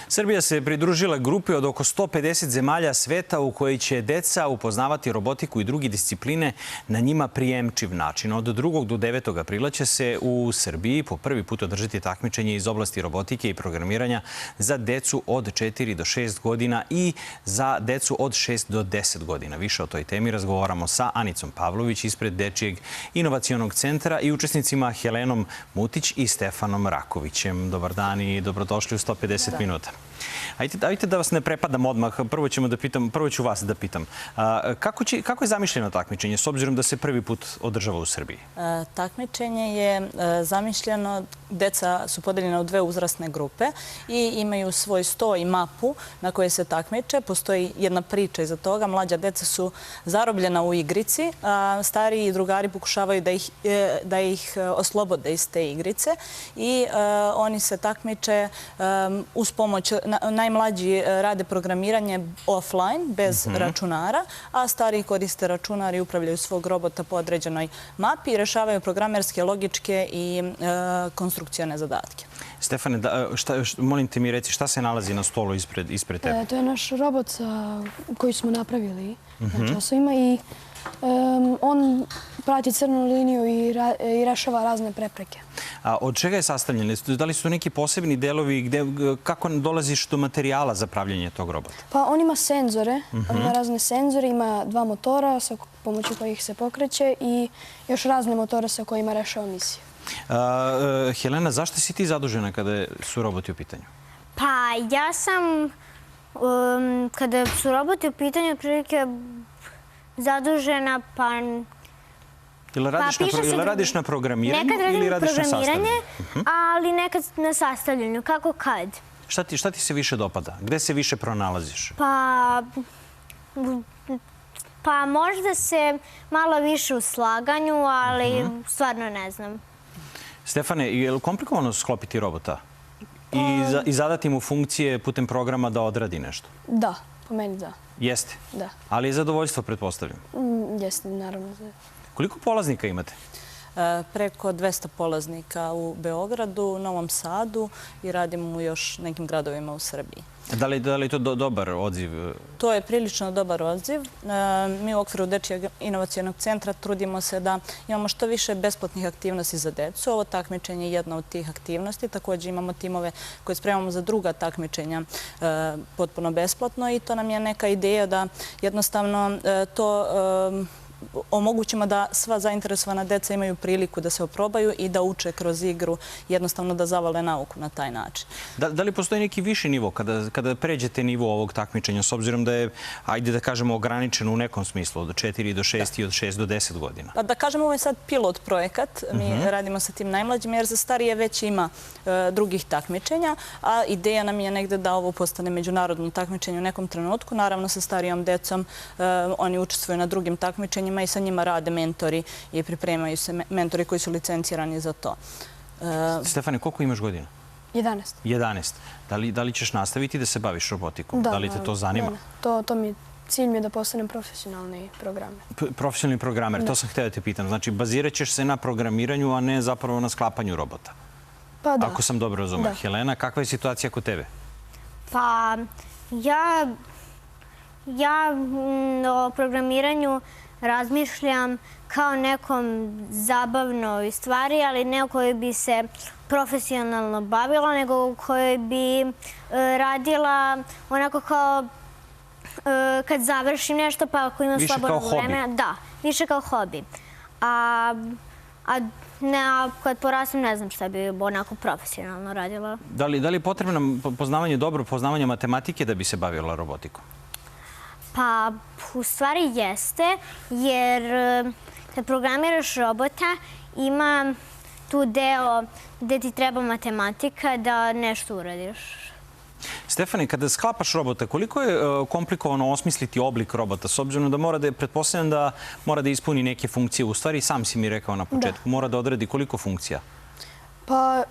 Srbija se pridružila grupi od oko 150 zemalja sveta u kojoj će deca upoznavati robotiku i druge discipline na njima prijemčiv način. Od 2. do 9. aprila će se u Srbiji po prvi put održati takmičenje iz oblasti robotike i programiranja za decu od 4 do 6 godina i za decu od 6 do 10 godina. Više o toj temi razgovaramo sa Anicom Pavlović ispred Dečijeg inovacionog centra i učesnicima Helenom Mutić i Stefanom Rakovićem. Dobar dan i dobrodošli u 150 minuta. Ajde da vas ne prepadam odmah. Prvo ću vas da pitam. Kako je zamišljeno takmičenje s obzirom da se prvi put održava u Srbiji? Takmičenje je zamišljeno, deca su podeljena u dve uzrasne grupe i imaju svoj sto i mapu na koje se takmiče. Postoji jedna priča iza toga. Mlađa deca su zarobljena u igrici, a stariji drugari pokušavaju da ih oslobode iz te igrice i oni se takmiče uz pomoć. Najmlađi rade programiranje offline, bez računara, a stariji koriste računar i upravljaju svog robota po određenoj mapi i rešavaju programerske, logičke i konstrukcione zadatke. Stefane, molim te mi reci šta se nalazi na stolu ispred tebe? To je naš robot koji smo napravili na časovima i on prati crnu liniju i rešava razne prepreke. A od čega je sastavljen? Da li su neki posebni delovi? Kako dolaziš do materijala za pravljanje tog robota? Pa on ima senzore, ima razne senzore, ima dva motora sa pomoću kojih se pokreće i još razne motore sa kojima rešava misiju. Helena, zašto si ti zadužena kada su roboti u pitanju? Pa ja sam, kada su roboti u pitanju, otprilike zadužena, pa... Ili radiš na programiranju ili radiš na sastavljanju? Ali nekad na sastavljanju, kako kad. Šta ti se više dopada? Gde se više pronalaziš? Pa možda se malo više u slaganju, ali stvarno ne znam. Stefane, je li komplikovano sklopiti robota i zadati mu funkcije putem programa da odradi nešto? Da, po meni da. Jeste? Da. Ali je zadovoljstvo, pretpostavljam? Jeste, naravno. Koliko polaznika imate? Preko 200 polaznika u Beogradu, Novom Sadu i radimo u još nekim gradovima u Srbiji. Da li je to dobar odziv? To je prilično dobar odziv. Mi u okviru Dečijeg inovacionog centra trudimo se da imamo što više besplatnih aktivnosti za decu. Ovo takmičenje je jedna od tih aktivnosti. Također imamo timove koje spremamo za druga takmičenja potpuno besplatno i to nam je neka ideja da jednostavno to omogućimo da sva zainteresovana deca imaju priliku da se oprobaju i da uče kroz igru, jednostavno da zavale nauku na taj način. Da li postoji neki viši nivo kada pređete nivo ovog takmičenja, s obzirom da je, ajde da kažemo, ograničeno u nekom smislu, od 4 do 6 i od 6 do 10 godina? Pa da kažemo, ovo je sad pilot projekat. Mi radimo sa tim najmlađim, jer za starije već ima drugih takmičenja, a ideja nam je negde da ovo postane međunarodno takmičenje u nekom trenutku. Naravno, sa starijom decom oni učestvuju na drugim takmičenjima i sa njima rade mentori i pripremaju se mentori koji su licencirani za to. Stefane, koliko imaš godina? 11. 11. Da li ćeš nastaviti da se baviš robotikom? Da li te to zanima? Cilj mi je da postanem profesionalni programer. Profesionalni programer, to sam htio da te pitam. Znači, bazirat ćeš se na programiranju, a ne zapravo na sklapanju robota? Pa da. Ako sam dobro razumio. Helena, kakva je situacija kod tebe? Pa ja o programiranju razmišljam kao nekom zabavnoj stvari, ali ne o kojoj bi se profesionalno bavila, nego u kojoj bi radila onako kao kad završim nešto, pa ako imam slobodno vremena. Da, više kao hobi. A kad porastim, ne znam šta bi onako profesionalno radila. Da li je potrebno dobro poznavanje matematike da bi se bavila robotikom? Pa, u stvari jeste, jer kad programiraš robota, ima tu deo gde ti treba matematika da nešto uradiš. Stefane, kada sklapaš robota, koliko je komplikovano osmisliti oblik robota, s obzirom da pretpostavljam da mora da ispuni neke funkcije? U stvari, sam si mi rekao na početku, mora da odradi koliko funkcija? Pa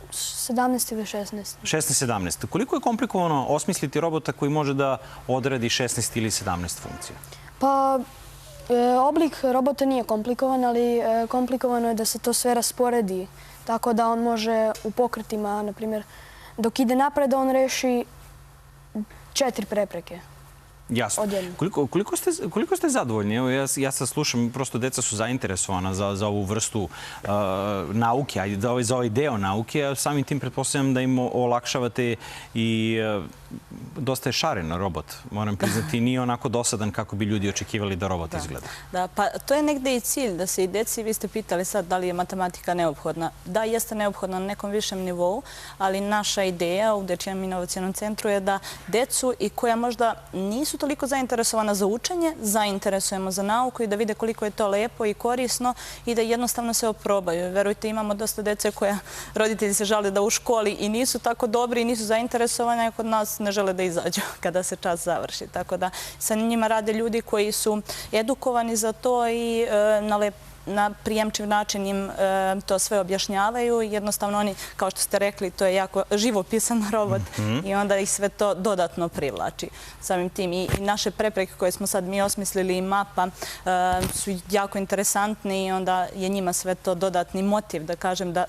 17 ili 16. 16-17. Koliko je komplikovano osmisliti robota koji može da odradi 16 ili 17 funkcija? Pa, oblik robota nije komplikovan, ali komplikovano je da se to sve rasporedi. Tako da on može u pokretima, na primjer, dok ide napred on reši 4 prepreke. Jasno. Koliko ste zadovoljni? Evo, ja sad slušam, prosto deca su zainteresovana za ovu vrstu nauke, za ovaj deo nauke, a samim tim pretpostavljam da im olakšavate i dosta je šaren robot, moram priznati, nije onako dosadan kako bi ljudi očekivali da robot izgleda. Da, pa to je negde i cilj, da se i deci, vi ste pitali sad da li je matematika neophodna. Da, jeste neophodna na nekom višem nivou, ali naša ideja u Dečijem inovacijonom centru je da decu i koja možda nisu toliko zainteresovana za učenje, zainteresujemo za nauku i da vide koliko je to lepo i korisno i da jednostavno se oprobaju. Verujte, imamo dosta dece koja roditelji se žale da u školi i nisu tako dobri i nisu zainteresovani, a kod nas ne žele da izađu kada se čas završi. Tako da sa njima rade ljudi koji su edukovani za to i na prijemčiv način im to sve objašnjavaju. Jednostavno oni, kao što ste rekli, to je jako živopisan robot i onda ih sve to dodatno privlači. Samim tim i naše prepreke koje smo sad mi osmislili i mapa su jako interesantne i onda je njima sve to dodatni motiv, da kažem, da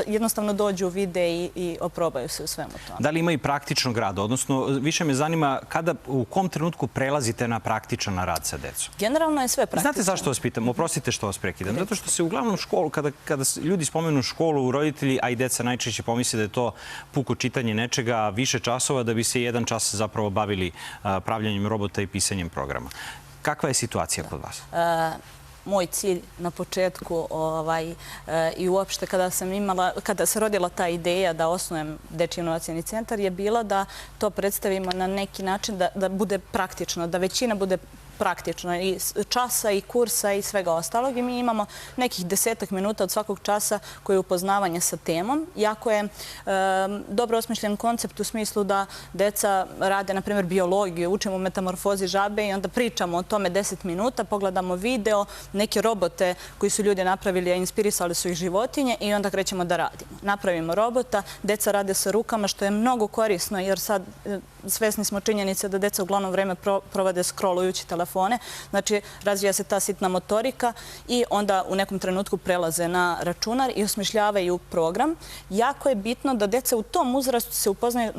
jednostavno dođu, vide i oprobaju se u svemu tome. Da li ima i praktičnog rada? Odnosno, više me zanima u kom trenutku prelazite na praktičan rad sa decom? Generalno je sve praktično. Znate zašto vas pitam? Oprostite što vas prekidam. Zato što se uglavnom školu, kada ljudi spomenu školu, roditelji, a i deca najčešće pomisle da je to puko čitanje nečega, više časova, da bi se 1 čas zapravo bavili pravljanjem robota i pisanjem programa. Kakva je situacija kod vas? Moj cilj na početku i uopšte kada se rodila ta ideja da osnujem Dečiji inovacijni centar je bila da to predstavimo na neki način da bude praktično, da većina bude praktično i časa i kursa i svega ostalog i mi imamo nekih 10 minuta od svakog časa koje je upoznavanje sa temom. Jako je dobro osmišljen koncept u smislu da deca rade, na primjer, biologiju, učimo metamorfozi žabe i onda pričamo o tome 10 minuta, pogledamo video, neke robote koji su ljudi napravili, a inspirisali su ih životinje i onda krećemo da radimo. Napravimo robota, deca rade sa rukama, što je mnogo korisno jer sad svesni smo činjenice da deca uglavnom vreme provode scrollujući telefone. Znači, razvija se ta sitna motorika i onda u nekom trenutku prelaze na računar i osmišljavaju program. Jako je bitno da deca u tom uzrastu se upoznaju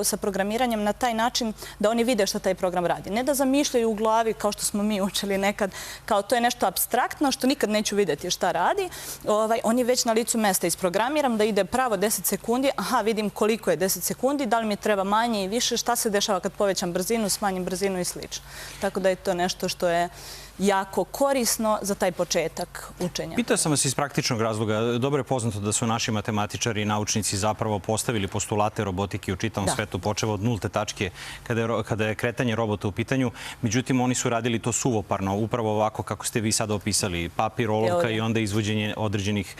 sa programiranjem na taj način da oni vide šta taj program radi. Ne da zamišljaju u glavi, kao što smo mi učili nekad, kao to je nešto apstraktno što nikad neću vidjeti šta radi. On je već na licu mesta isprogramiram da ide pravo 10 sekundi. Aha, vidim koliko je 10 sekundi, da li mi treba manje i više, šta se dešava kad povećam brzinu, smanjim brzinu i slično. Tako da je to nešto što je jako korisno za taj početak učenja. Pitao sam vas iz praktičnog razloga. Dobro je poznato da su naši matematičari i naučnici zapravo postavili postulate robotike u čitavom svetu, počev od nulte tačke kada je kretanje robota u pitanju. Međutim, oni su radili to suvoparno, upravo ovako kako ste vi sada opisali. Papir, olovka i onda izvođenje određenih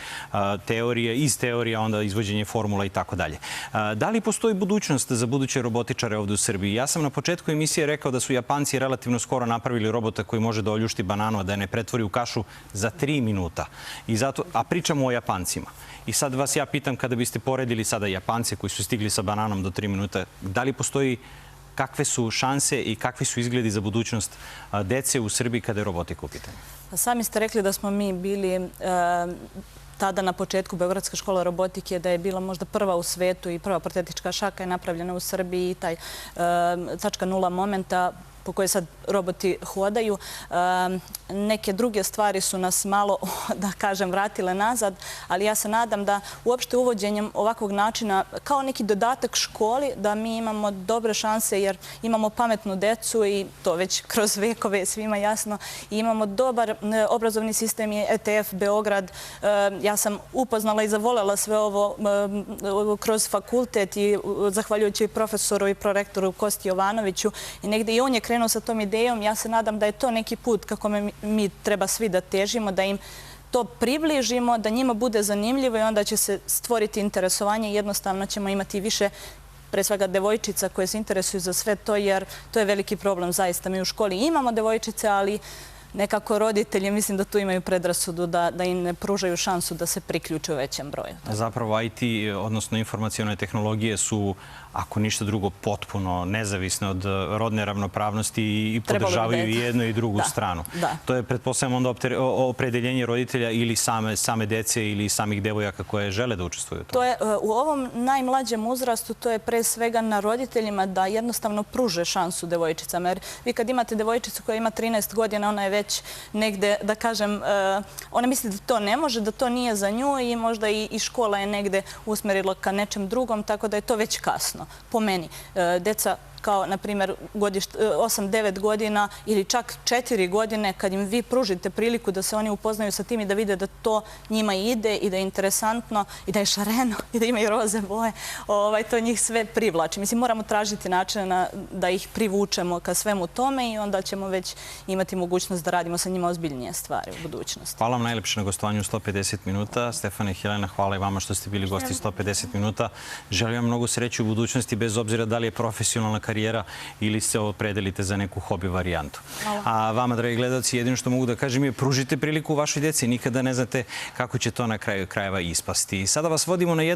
teorija, iz teorija, onda izvođenje formula i tako dalje. Da li postoji budućnost za buduće robotičare ovdje u Srbiji? Ja sam na početku emisije rekao da su Japanci relativno skoro napravili robota koji može da oljušti bananu, a da je ne pretvori u kašu za 3 minuta. A pričamo o Japancima. I sad vas ja pitam, kada biste poredili sada Japance koji su stigli sa bananom do 3 minuta, da li postoji kakve su šanse i kakvi su izgledi za budućnost dece u Srbiji kada je robotika u pitanju? Sami ste rekli da smo mi bili tada na početku Beogradska škola robotike, da je bila možda prva u svetu i prva protetička šaka je napravljena u Srbiji i taj tačka nula momenta po kojoj sad roboti hodaju. Neke druge stvari su nas malo, da kažem, vratile nazad, ali ja se nadam da uopšte uvođenjem ovakvog načina, kao neki dodatak školi, da mi imamo dobre šanse jer imamo pametnu decu i to već kroz vekove je svima jasno. I imamo dobar obrazovni sistem i ETF Beograd. Ja sam upoznala i zavolela sve ovo kroz fakultet i zahvaljujući profesoru i prorektoru Kosti Jovanoviću i negde i on je krenuo sa tom idejom. Ja se nadam da je to neki put kako mi treba svi da težimo, da im to približimo, da njima bude zanimljivo i onda će se stvoriti interesovanje i jednostavno ćemo imati više pre svega devojčica koje se interesuju za sve to jer to je veliki problem zaista. Mi u školi imamo devojčice, ali nekako roditelji, mislim da tu imaju predrasudu da im ne pružaju šansu da se priključe u većem broju. Zapravo IT, odnosno informacione tehnologije su, ako ništa drugo, potpuno nezavisne od rodne ravnopravnosti i podržavaju i jednu i drugu stranu. To je, pretpostavljam, onda opredeljenje roditelja ili same dece ili samih devojaka koje žele da učestvuju u tome. U ovom najmlađem uzrastu to je pre svega na roditeljima da jednostavno pruže šansu devojčicama. Jer vi kad imate devojčicu koja ima 13 godina, ona je već negde, da kažem, ona misli da to ne može, da to nije za nju i možda i škola je negde usmerila ka nečem drugom, tako da je to već kasno. Po meni, deca kao, na primjer, 8-9 godina ili čak 4 godine, kad im vi pružite priliku da se oni upoznaju sa tim i da vide da to njima ide i da je interesantno i da je šareno i da imaju roze boje, to njih sve privlači. Mislim, moramo tražiti načina da ih privučemo ka svemu tome i onda ćemo već imati mogućnost da radimo sa njima ozbiljnije stvari u budućnosti. Hvala vam najlepše na gostovanju 150 minuta. Stefane i Helena, hvala i vama što ste bili gosti 150 minuta. Želim vam mnogo sreće u budućnosti, bez obzira da li je profesionalna karijera ili se opredelite za neku hobi varijantu. A vama, dragi gledalci, jedino što mogu da kažem je pružite priliku vašoj djeci. Nikada ne znate kako će to na kraju krajeva ispasti. Sada vas vodimo na jednu